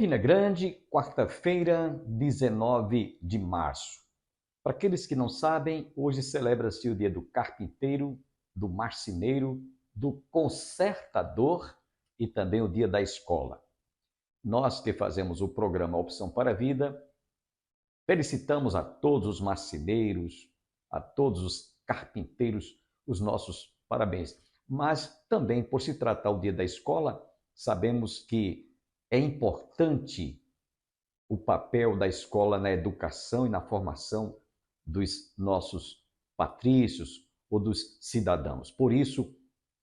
Campina Grande, quarta-feira, 19 de março. Para aqueles que não sabem, hoje celebra-se o dia do carpinteiro, do marceneiro, do consertador e também o dia da escola. Nós que fazemos o programa Opção para a Vida, felicitamos a todos os marceneiros, a todos os carpinteiros, os nossos parabéns. Mas também, por se tratar o dia da escola, sabemos que é importante o papel da escola na educação e na formação dos nossos patrícios ou dos cidadãos. Por isso,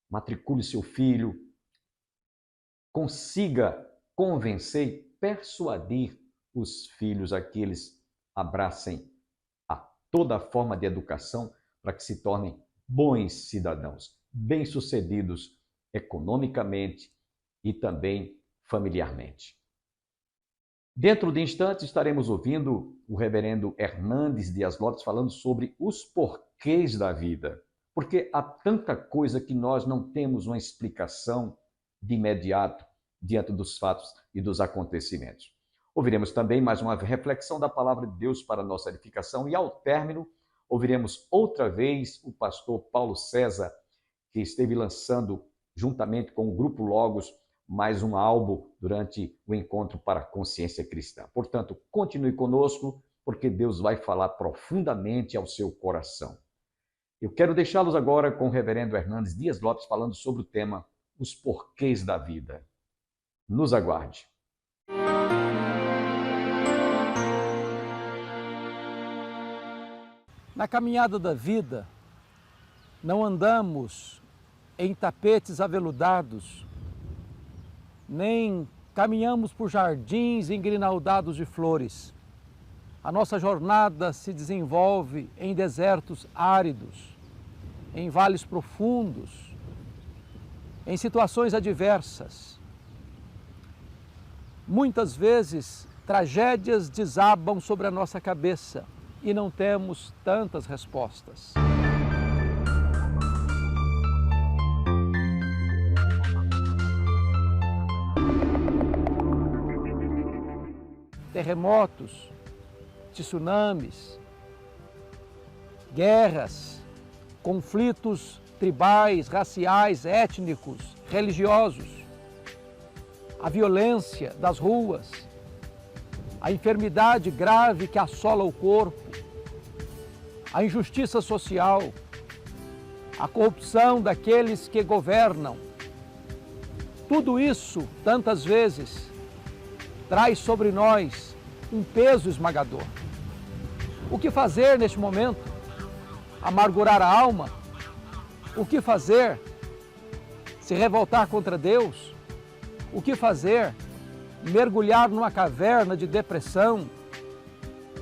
matricule seu filho, consiga convencer e persuadir os filhos a que eles abracem a toda forma de educação para que se tornem bons cidadãos, bem-sucedidos economicamente e também familiarmente. Dentro de instantes estaremos ouvindo o reverendo Hernandes Dias Lopes falando sobre os porquês da vida, porque há tanta coisa que nós não temos uma explicação de imediato diante dos fatos e dos acontecimentos. Ouviremos também mais uma reflexão da palavra de Deus para nossa edificação e, ao término, ouviremos outra vez o pastor Paulo César, que esteve lançando, juntamente com o Grupo Logos, mais um álbum durante o Encontro para a Consciência Cristã. Portanto, continue conosco, porque Deus vai falar profundamente ao seu coração. Eu quero deixá-los agora com o reverendo Hernandes Dias Lopes falando sobre o tema Os Porquês da Vida. Nos aguarde. Na caminhada da vida, não andamos em tapetes aveludados, nem caminhamos por jardins engrinaldados de flores. A nossa jornada se desenvolve em desertos áridos, em vales profundos, em situações adversas. Muitas vezes, tragédias desabam sobre a nossa cabeça e não temos tantas respostas. Terremotos, tsunamis, guerras, conflitos tribais, raciais, étnicos, religiosos, a violência das ruas, a enfermidade grave que assola o corpo, a injustiça social, a corrupção daqueles que governam. Tudo isso, tantas vezes, traz sobre nós um peso esmagador. O que fazer neste momento? Amargurar a alma? O que fazer? Se revoltar contra Deus? O que fazer? Mergulhar numa caverna de depressão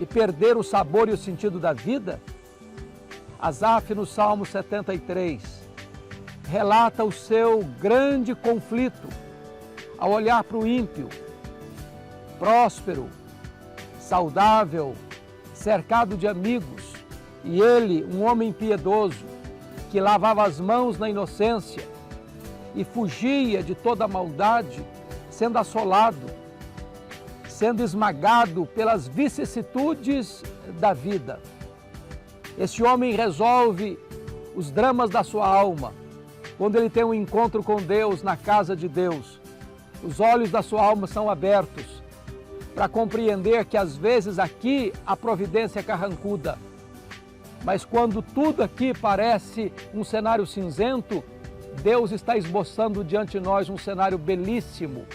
e perder o sabor e o sentido da vida? Asaf, no Salmo 73, relata o seu grande conflito ao olhar para o ímpio, próspero, saudável, cercado de amigos, e ele, um homem piedoso, que lavava as mãos na inocência e fugia de toda a maldade, sendo assolado, sendo esmagado pelas vicissitudes da vida. Esse homem resolve os dramas da sua alma quando ele tem um encontro com Deus na casa de Deus. Os olhos da sua alma são abertos para compreender que às vezes aqui a providência é carrancuda, mas quando tudo aqui parece um cenário cinzento, Deus está esboçando diante de nós um cenário belíssimo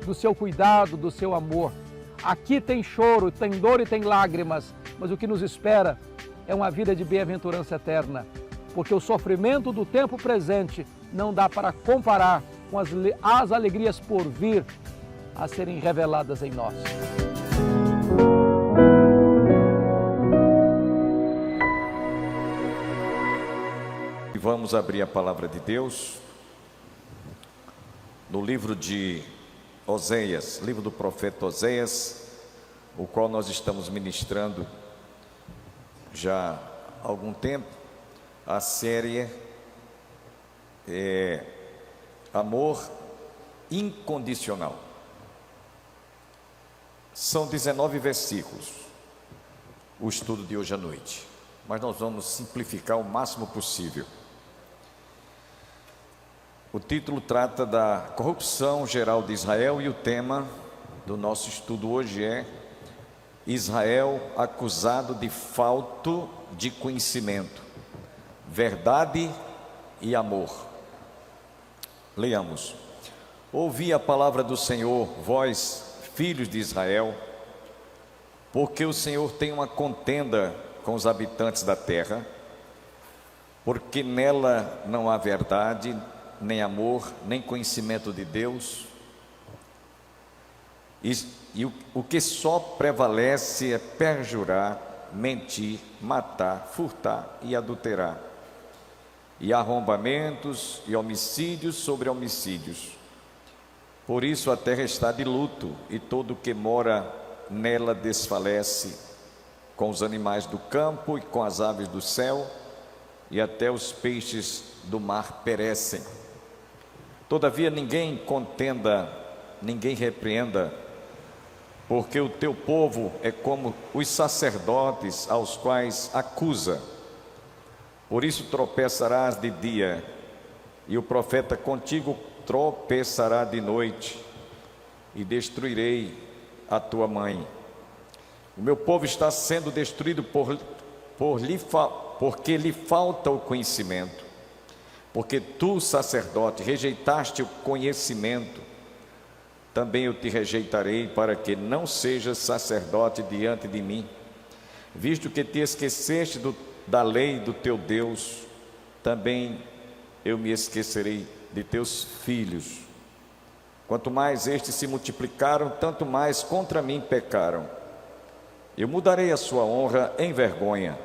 do seu cuidado, do seu amor. Aqui tem choro, tem dor e tem lágrimas, mas o que nos espera é uma vida de bem-aventurança eterna, porque o sofrimento do tempo presente não dá para comparar com as alegrias por vir a serem reveladas em nós. E vamos abrir a palavra de Deus no livro de Oséias, livro do profeta Oséias, o qual nós estamos ministrando já há algum tempo, a série Amor Incondicional. São 19 versículos, o estudo de hoje à noite, mas nós vamos simplificar o máximo possível. O título trata da corrupção geral de Israel e o tema do nosso estudo hoje é Israel acusado de falta de conhecimento, verdade e amor. Leamos. Ouvi a palavra do Senhor, vós, filhos de Israel, porque o Senhor tem uma contenda com os habitantes da terra, porque nela não há verdade, nem amor, nem conhecimento de Deus, e o que só prevalece é perjurar, mentir, matar, furtar e adulterar, e arrombamentos e homicídios sobre homicídios. Por isso a terra está de luto, e todo o que mora nela desfalece, com os animais do campo e com as aves do céu, e até os peixes do mar perecem. Todavia ninguém contenda, ninguém repreenda, porque o teu povo é como os sacerdotes aos quais acusa. Por isso tropeçarás de dia, e o profeta contigo tropeçará de noite, e destruirei a tua mãe. O meu povo está sendo destruído porque lhe falta o conhecimento. Porque tu, sacerdote, rejeitaste o conhecimento, também eu te rejeitarei, para que não sejas sacerdote diante de mim. Visto que te esqueceste da lei do teu Deus, também eu me esquecerei de teus filhos. Quanto mais estes se multiplicaram, tanto mais contra mim pecaram. Eu mudarei a sua honra em vergonha.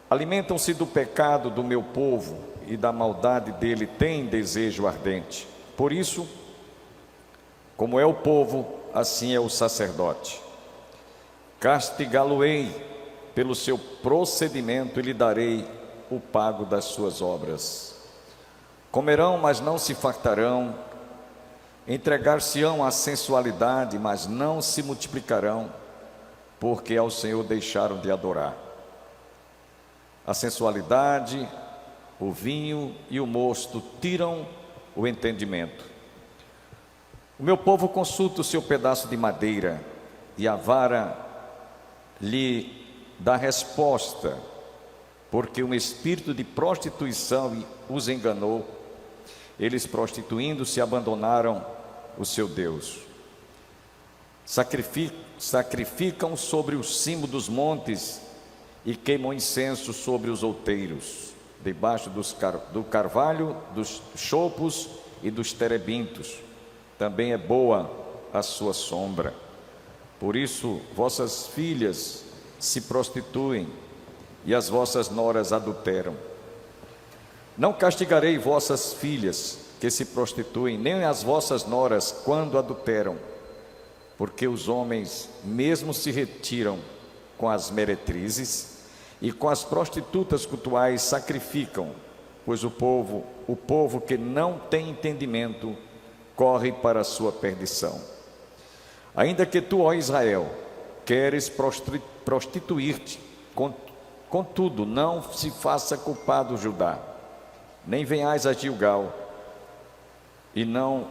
Alimentam-se do pecado do meu povo, e da maldade dele têm desejo ardente. Por isso, como é o povo, assim é o sacerdote. Castigá-lo-ei pelo seu procedimento e lhe darei o pago das suas obras. Comerão, mas não se fartarão. Entregar-se-ão à sensualidade, mas não se multiplicarão, porque ao Senhor deixaram de adorar. A sensualidade, o vinho e o mosto tiram o entendimento. O meu povo consulta o seu pedaço de madeira, e a vara lhe dá resposta, porque um espírito de prostituição os enganou. Eles, prostituindo-se, abandonaram o seu Deus. Sacrificam sobre o cimo dos montes e queimam incenso sobre os outeiros, debaixo do carvalho, dos chopos e dos terebintos. Também é boa a sua sombra. Por isso vossas filhas se prostituem e as vossas noras adulteram. Não castigarei vossas filhas que se prostituem, nem as vossas noras quando adulteram, porque os homens mesmo se retiram com as meretrizes, e com as prostitutas cultuais sacrificam, pois o povo que não tem entendimento corre para a sua perdição. Ainda que tu, ó Israel, queres prostituir-te, contudo não se faça culpado Judá, nem venhais a Gilgal, e não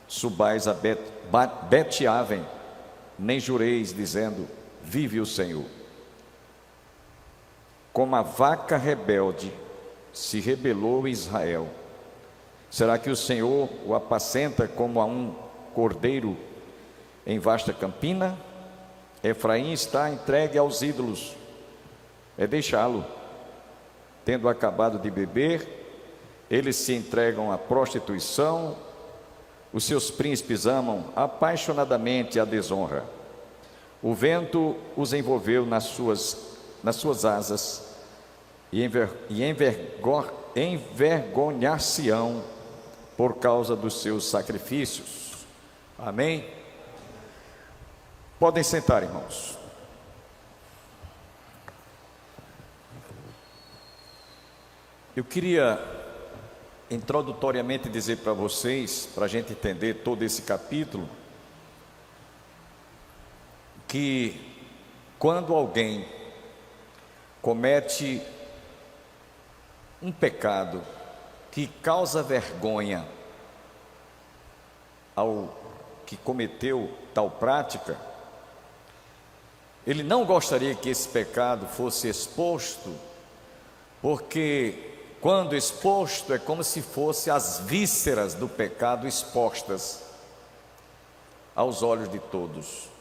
subais a Bet-Aven, nem jureis dizendo, vive o Senhor. Como a vaca rebelde se rebelou Israel, será que o Senhor o apacenta como a um cordeiro em vasta campina? Efraim está entregue aos ídolos, é deixá-lo. Tendo acabado de beber, eles se entregam à prostituição, os seus príncipes amam apaixonadamente a desonra. O vento os envolveu nas suas asas, e envergonhar-se-ão por causa dos seus sacrifícios. Amém? Podem sentar, irmãos. Eu queria introdutoriamente dizer para vocês, para a gente entender todo esse capítulo, que quando alguém comete um pecado que causa vergonha ao que cometeu tal prática, ele não gostaria que esse pecado fosse exposto, porque quando exposto é como se fosse as vísceras do pecado expostas aos olhos de todos.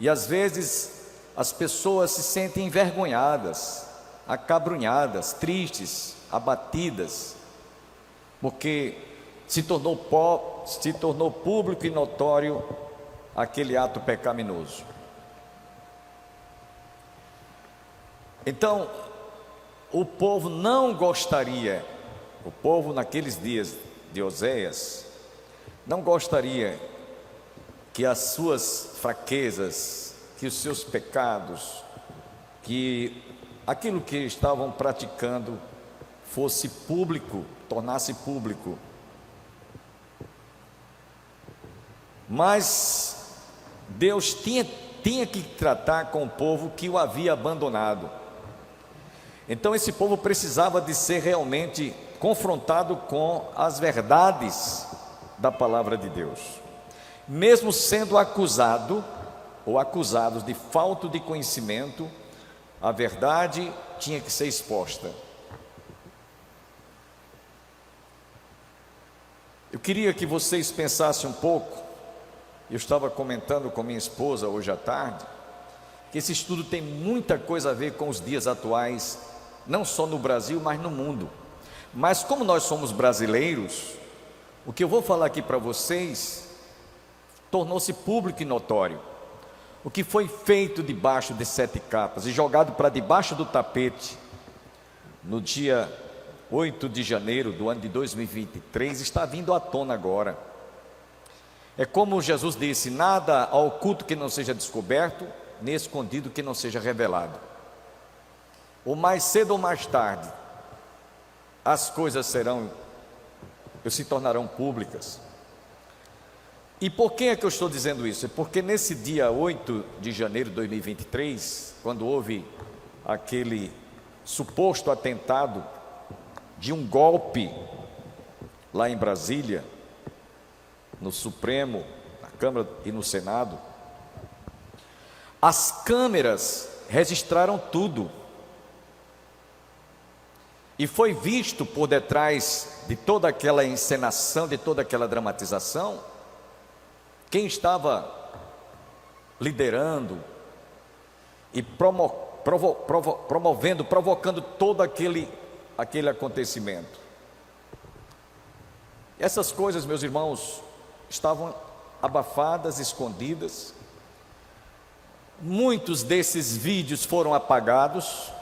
E às vezes as pessoas se sentem envergonhadas, acabrunhadas, tristes, abatidas, porque se tornou público e notório aquele ato pecaminoso. Então, o povo não gostaria, o povo naqueles dias de Oséias, não gostaria que as suas fraquezas, que os seus pecados, que aquilo que estavam praticando fosse público, tornasse público. Mas Deus tinha que tratar com o povo que o havia abandonado. Então esse povo precisava de ser realmente confrontado com as verdades da palavra de Deus. Mesmo sendo acusado ou acusados de falta de conhecimento, a verdade tinha que ser exposta. Eu queria que vocês pensassem um pouco. Eu estava comentando com minha esposa hoje à tarde que esse estudo tem muita coisa a ver com os dias atuais, não só no Brasil, mas no mundo. Mas como nós somos brasileiros, o que eu vou falar aqui para vocês tornou-se público e notório. O que foi feito debaixo de 7 capas e jogado para debaixo do tapete no dia 8 de janeiro do ano de 2023 está vindo à tona agora. É como Jesus disse: nada há oculto que não seja descoberto, nem escondido que não seja revelado. Ou mais cedo ou mais tarde, as coisas se tornarão públicas. E por que é que eu estou dizendo isso? É porque nesse dia 8 de janeiro de 2023, quando houve aquele suposto atentado de um golpe lá em Brasília, no Supremo, na Câmara e no Senado, as câmeras registraram tudo. E foi visto por detrás de toda aquela encenação, de toda aquela dramatização, quem estava liderando e provocando todo aquele acontecimento. Essas coisas, meus irmãos, estavam abafadas, escondidas. Muitos desses vídeos foram apagados,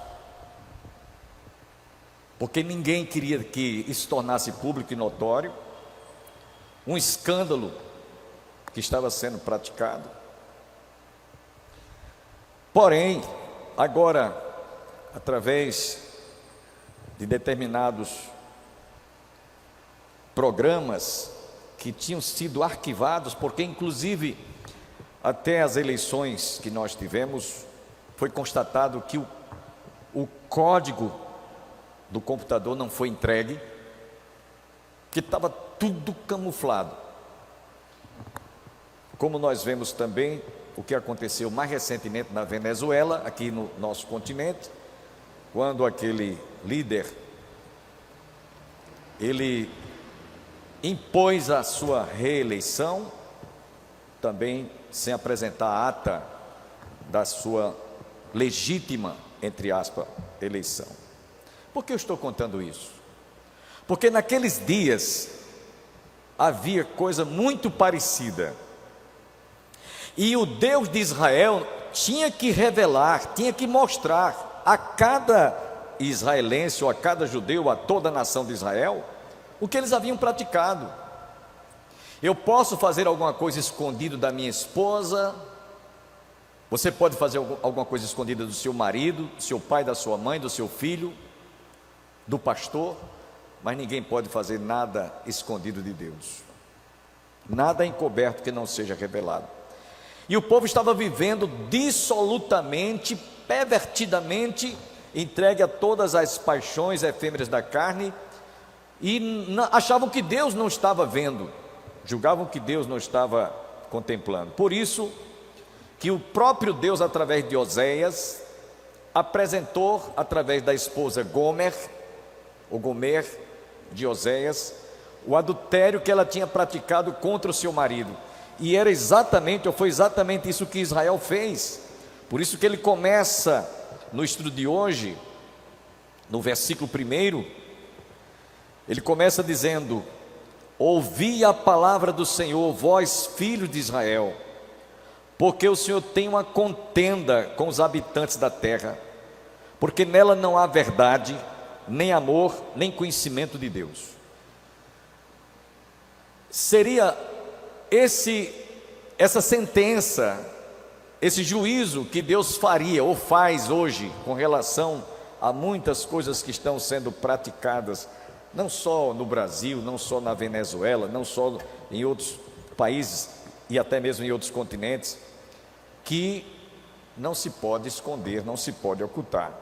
porque ninguém queria que isso tornasse público e notório, um escândalo que estava sendo praticado. Porém, agora, através de determinados programas que tinham sido arquivados, porque inclusive até as eleições que nós tivemos, foi constatado que o código do computador não foi entregue, que estava tudo camuflado. Como nós vemos também o que aconteceu mais recentemente na Venezuela, aqui no nosso continente, quando aquele líder, ele impôs a sua reeleição, também sem apresentar a ata da sua legítima, entre aspas, eleição. Por que eu estou contando isso? Porque naqueles dias havia coisa muito parecida, e o Deus de Israel tinha que revelar, tinha que mostrar a cada israelense, ou a cada judeu, a toda a nação de Israel, o que eles haviam praticado. Eu posso fazer alguma coisa escondida da minha esposa, você pode fazer alguma coisa escondida do seu marido, do seu pai, da sua mãe, do seu filho, do pastor, mas ninguém pode fazer nada escondido de Deus, nada encoberto que não seja revelado. E o povo estava vivendo dissolutamente, pervertidamente, entregue a todas as paixões efêmeras da carne, e achavam que Deus não estava vendo, julgavam que Deus não estava contemplando. Por isso que o próprio Deus, através de Oséias, apresentou, através da esposa Gomer de Oséias, o adultério que ela tinha praticado contra o seu marido. E era exatamente, ou foi exatamente isso que Israel fez. Por isso que ele começa no estudo de hoje, no versículo 1, ele começa dizendo: ouvi a palavra do Senhor, vós filhos de Israel, porque o Senhor tem uma contenda com os habitantes da terra, porque nela não há verdade, nem amor, nem conhecimento de Deus. Seria essa sentença, esse juízo que Deus faria ou faz hoje com relação a muitas coisas que estão sendo praticadas, não só no Brasil, não só na Venezuela, não só em outros países e até mesmo em outros continentes, que não se pode esconder, não se pode ocultar.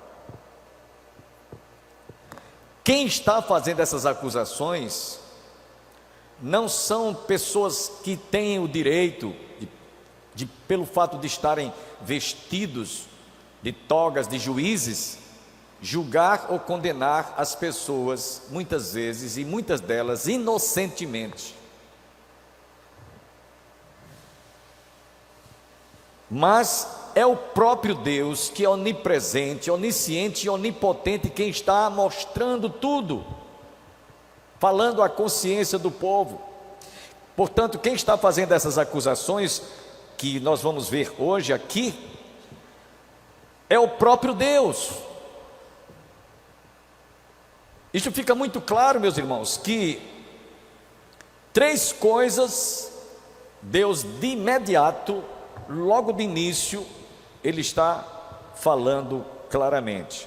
Quem está fazendo essas acusações não são pessoas que têm o direito pelo fato de estarem vestidos de togas de juízes, julgar ou condenar as pessoas, muitas vezes, e muitas delas inocentemente. Mas é o próprio Deus que é onipresente, onisciente e onipotente quem está mostrando tudo, falando à consciência do povo. Portanto, quem está fazendo essas acusações que nós vamos ver hoje aqui é o próprio Deus. Isso fica muito claro, meus irmãos, que 3 coisas Deus de imediato, logo de início, Ele está falando claramente.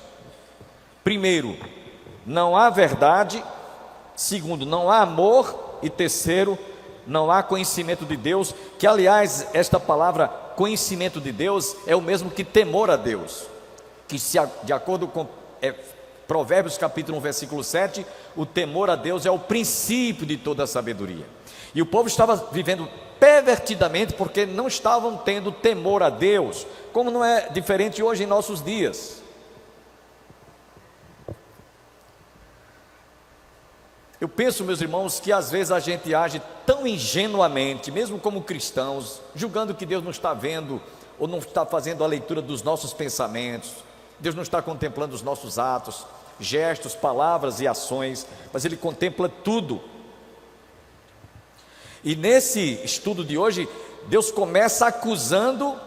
Primeiro, não há verdade. Segundo, não há amor. E terceiro, não há conhecimento de Deus, que aliás, esta palavra conhecimento de Deus é o mesmo que temor a Deus, que de acordo com Provérbios capítulo 1, versículo 7, o temor a Deus é o princípio de toda a sabedoria. E o povo estava vivendo pervertidamente porque não estavam tendo temor a Deus, como não é diferente hoje em nossos dias. Eu penso, meus irmãos, que às vezes a gente age tão ingenuamente, mesmo como cristãos, julgando que Deus não está vendo ou não está fazendo a leitura dos nossos pensamentos, Deus não está contemplando os nossos atos, gestos, palavras e ações, mas Ele contempla tudo. E nesse estudo de hoje, Deus começa acusando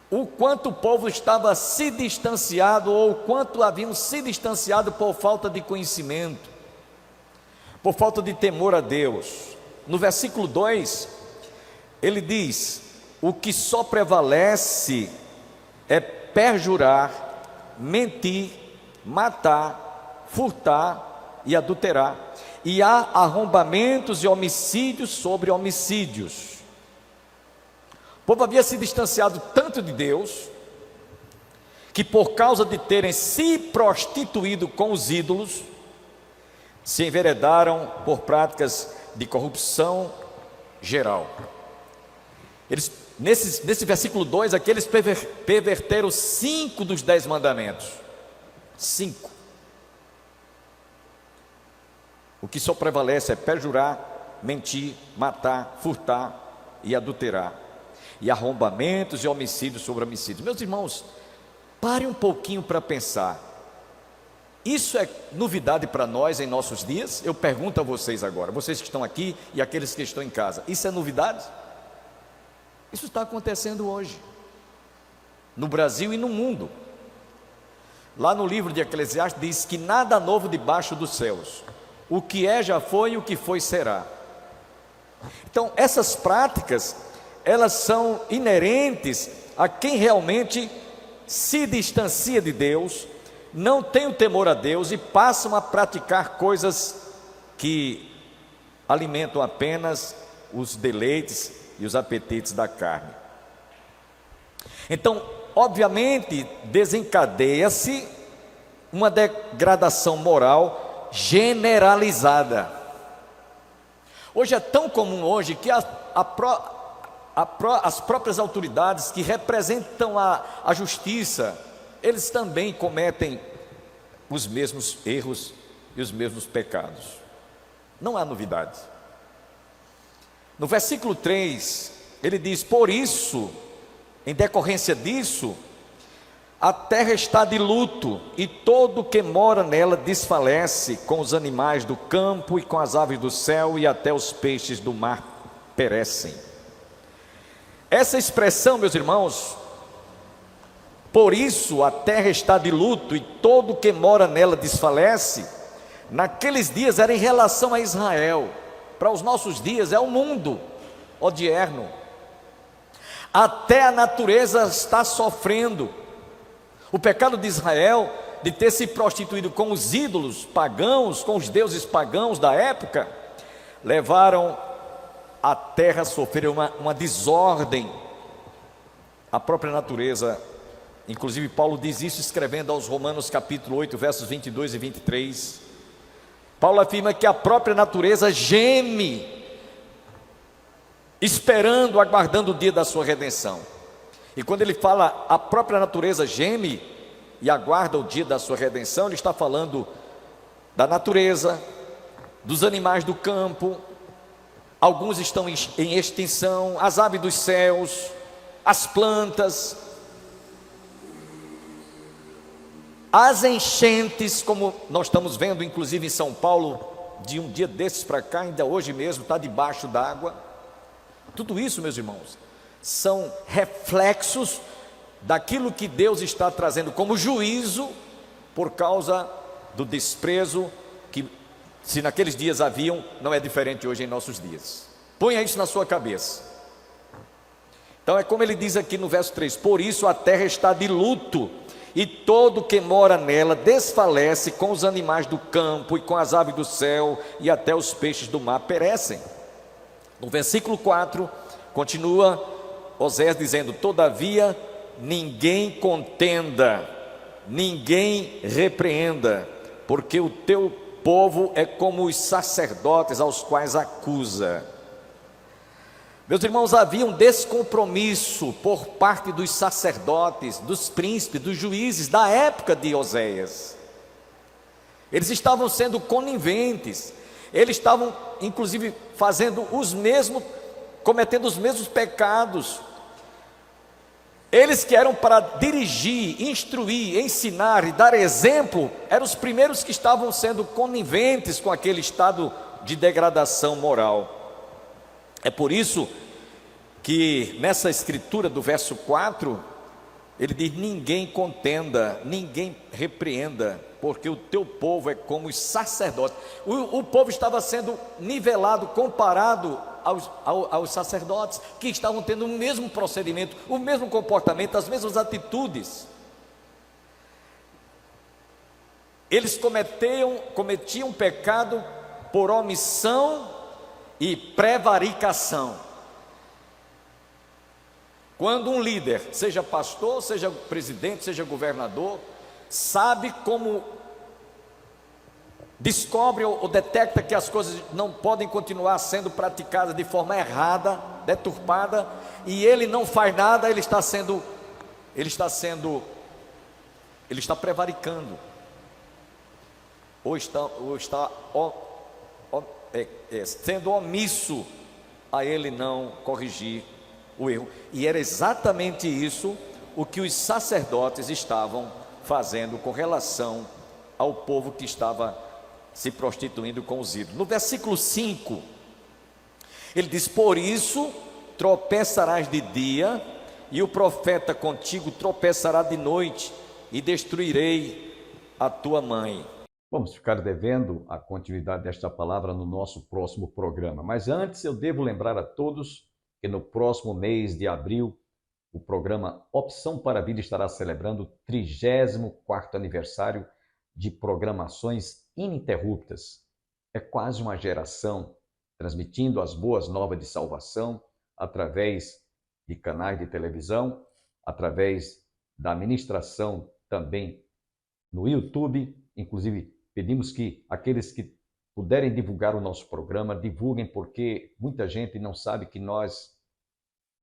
o quanto o povo estava se distanciado, ou o quanto haviam se distanciado por falta de conhecimento, por falta de temor a Deus. No versículo 2, ele diz: o que só prevalece é perjurar, mentir, matar, furtar e adulterar, e há arrombamentos e homicídios sobre homicídios. O povo havia se distanciado tanto de Deus, que por causa de terem se prostituído com os ídolos, se enveredaram por práticas de corrupção geral. Eles, nesse versículo 2 aqui, eles perverteram 5 dos 10 mandamentos. 5. O que só prevalece é perjurar, mentir, matar, furtar e adulterar, e arrombamentos e homicídios sobre homicídios. Meus irmãos, pare um pouquinho para pensar. Isso é novidade para nós em nossos dias? Eu pergunto a vocês agora, vocês que estão aqui e aqueles que estão em casa, isso é novidade? Isso está acontecendo hoje, no Brasil e no mundo. Lá no livro de Eclesiastes diz que nada novo debaixo dos céus, o que é já foi e o que foi será. Então essas práticas, elas são inerentes a quem realmente se distancia de Deus, não tem o temor a Deus e passam a praticar coisas que alimentam apenas os deleites e os apetites da carne. Então, obviamente, desencadeia-se uma degradação moral generalizada. Hoje é tão comum hoje que as próprias autoridades que representam a justiça, eles também cometem os mesmos erros e os mesmos pecados. Não há novidade. No versículo 3, ele diz: por isso, em decorrência disso, a terra está de luto, e todo que mora nela desfalece, com os animais do campo e com as aves do céu, e até os peixes do mar perecem. Essa expressão, meus irmãos, por isso a terra está de luto, e todo que mora nela desfalece, naqueles dias era em relação a Israel. Para os nossos dias é o mundo odierno. Até a natureza está sofrendo. O pecado de Israel, de ter se prostituído com os ídolos pagãos, com os deuses pagãos da época, levaram a terra a sofrer uma desordem. A própria natureza, inclusive Paulo diz isso escrevendo aos Romanos capítulo 8, versos 22 e 23. Paulo afirma que a própria natureza geme, esperando, aguardando o dia da sua redenção. E quando ele fala a própria natureza geme e aguarda o dia da sua redenção, ele está falando da natureza, dos animais do campo. Alguns estão em extinção, as aves dos céus, as plantas, as enchentes, como nós estamos vendo inclusive em São Paulo, de um dia desses para cá, ainda hoje mesmo está debaixo d'água. Tudo isso, meus irmãos, são reflexos daquilo que Deus está trazendo como juízo por causa do desprezo que, se naqueles dias haviam, não é diferente hoje em nossos dias. Ponha isso na sua cabeça. Então é como ele diz aqui no verso 3: por isso a terra está de luto, e todo que mora nela desfalece, com os animais do campo e com as aves do céu, e até os peixes do mar perecem. No versículo 4, continua Oséias dizendo: todavia ninguém contenda, ninguém repreenda, porque o teu povo é como os sacerdotes aos quais acusa. Meus irmãos, havia um descompromisso por parte dos sacerdotes, dos príncipes, dos juízes da época de Oséias. Eles estavam sendo coniventes, eles estavam inclusive cometendo os mesmos pecados. Eles que eram para dirigir, instruir, ensinar e dar exemplo, eram os primeiros que estavam sendo coniventes com aquele estado de degradação moral. É por isso que nessa escritura do verso 4, ele diz: ninguém contenda, ninguém repreenda, porque o teu povo é como os sacerdotes. O povo estava sendo nivelado, comparado aos sacerdotes, que estavam tendo o mesmo procedimento, o mesmo comportamento, as mesmas atitudes. Eles cometiam pecado por omissão e prevaricação. Quando um líder, seja pastor, seja presidente, seja governador, sabe como descobre ou detecta que as coisas não podem continuar sendo praticadas de forma errada, deturpada, e ele não faz nada, ele está prevaricando, ou está sendo omisso a ele não corrigir o erro. E era exatamente isso o que os sacerdotes estavam fazendo com relação ao povo que estava se prostituindo com os ídolos. No versículo 5, ele diz: por isso tropeçarás de dia, e o profeta contigo tropeçará de noite, e destruirei a tua mãe. Vamos ficar devendo a continuidade desta palavra no nosso próximo programa. Mas antes eu devo lembrar a todos que no próximo mês de abril, o programa Opção para a Vida estará celebrando o 34º aniversário de programações ininterruptas. É quase uma geração transmitindo as boas novas de salvação, através de canais de televisão, através da ministração também no YouTube. Inclusive, pedimos que aqueles que puderem divulgar o nosso programa, divulguem, porque muita gente não sabe que nós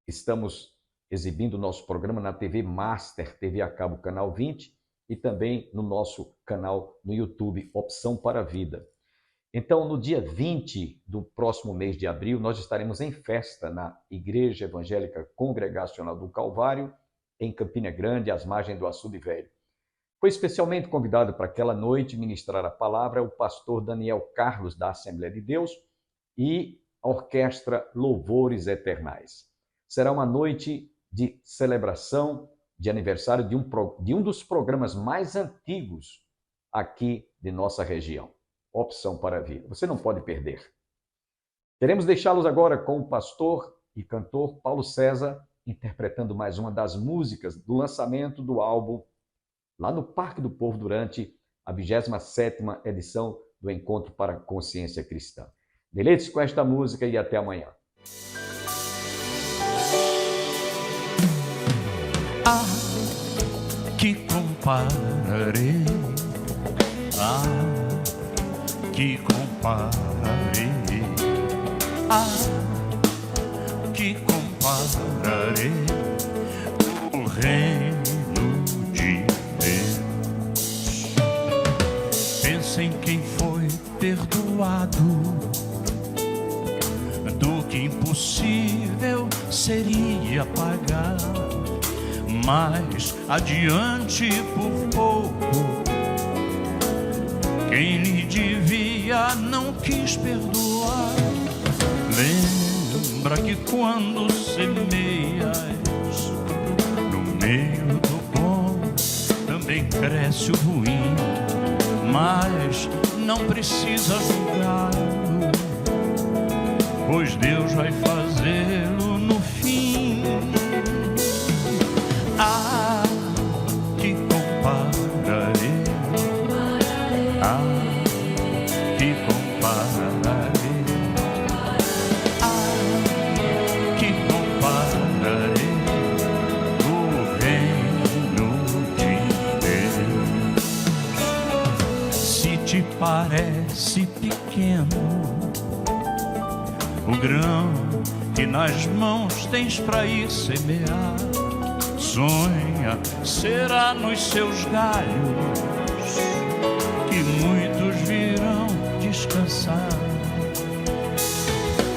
estamos exibindo o nosso programa na TV Master, TV a cabo, canal 20, e também no nosso canal no YouTube, Opção para a Vida. Então, no dia 20 do próximo mês de abril, nós estaremos em festa na Igreja Evangélica Congregacional do Calvário, em Campina Grande, às margens do Açude Velho. Foi especialmente convidado para aquela noite ministrar a palavra o pastor Daniel Carlos, da Assembleia de Deus, e a Orquestra Louvores Eternais. Será uma noite de celebração de aniversário de um dos programas mais antigos aqui de nossa região, Opção para a Vida. Você não pode perder. Queremos deixá-los agora com o pastor e cantor Paulo César, interpretando mais uma das músicas do lançamento do álbum lá no Parque do Povo, durante a 27ª edição do Encontro para a Consciência Cristã. Deleite-se com esta música e até amanhã. Que compararei, que compararei, que compararei o reino de Deus. Pensa em quem foi perdoado, do que impossível seria pagar. Mas adiante por pouco, quem lhe devia não quis perdoar. Lembra que quando semeias no meio do bom, também cresce o ruim. Mas não precisa julgá-lo, pois Deus vai fazê-lo no fim. Que compararei, que compararei, que compararei o reino de Deus. Se te parece pequeno o grão que nas mãos tens para ir semear, sonha, será nos seus galhos que muitos virão descansar.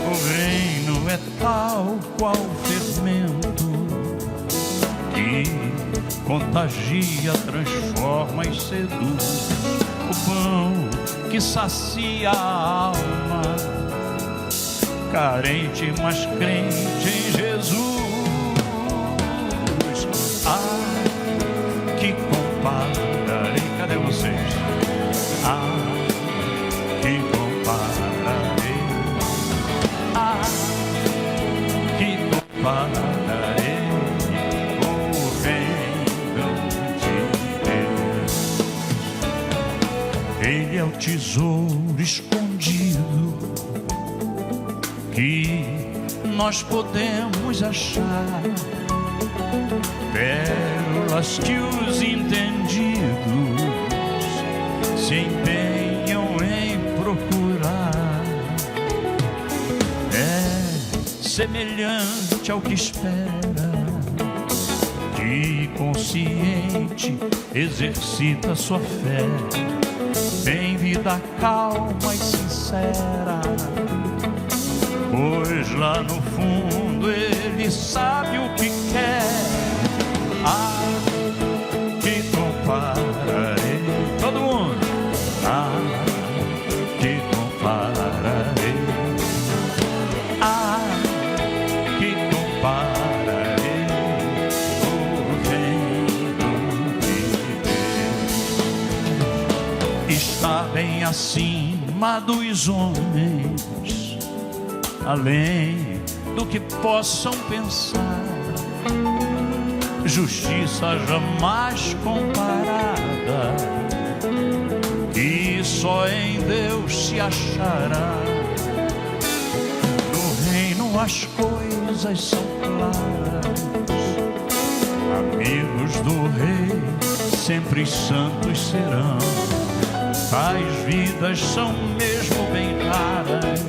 O reino é tal qual fermento que contagia, transforma e seduz. O pão que sacia a alma, carente mas crente em Jesus. Que compararei, cadê vocês? Que compararei, que compararei o reino de Deus. Ele é o tesouro escondido que nós podemos achar, pérolas que os entendidos se empenham em procurar. É semelhante ao que espera, que consciente exercita sua fé, tem vida calma e sincera, pois lá no fundo ele sabe o que quer. Que compararei, todo mundo. Que compararei, que compararei o reino de Deus. Está bem acima dos homens, além do que possam pensar. Justiça jamais comparada, que só em Deus se achará. No reino as coisas são claras. Amigos do rei, sempre santos serão. As vidas são mesmo bem raras,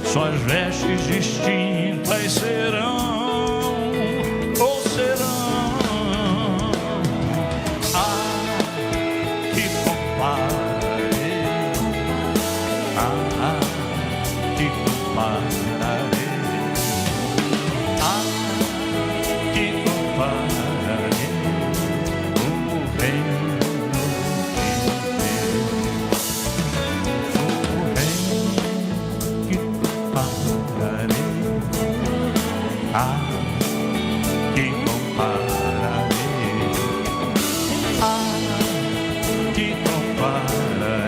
só as vestes distintas serão, ou serão. Ah, que compararei, ah, que compararei, ah, que compararei o reino de Deus, o reino que compararei, ah, que compararei, ah, que compararei.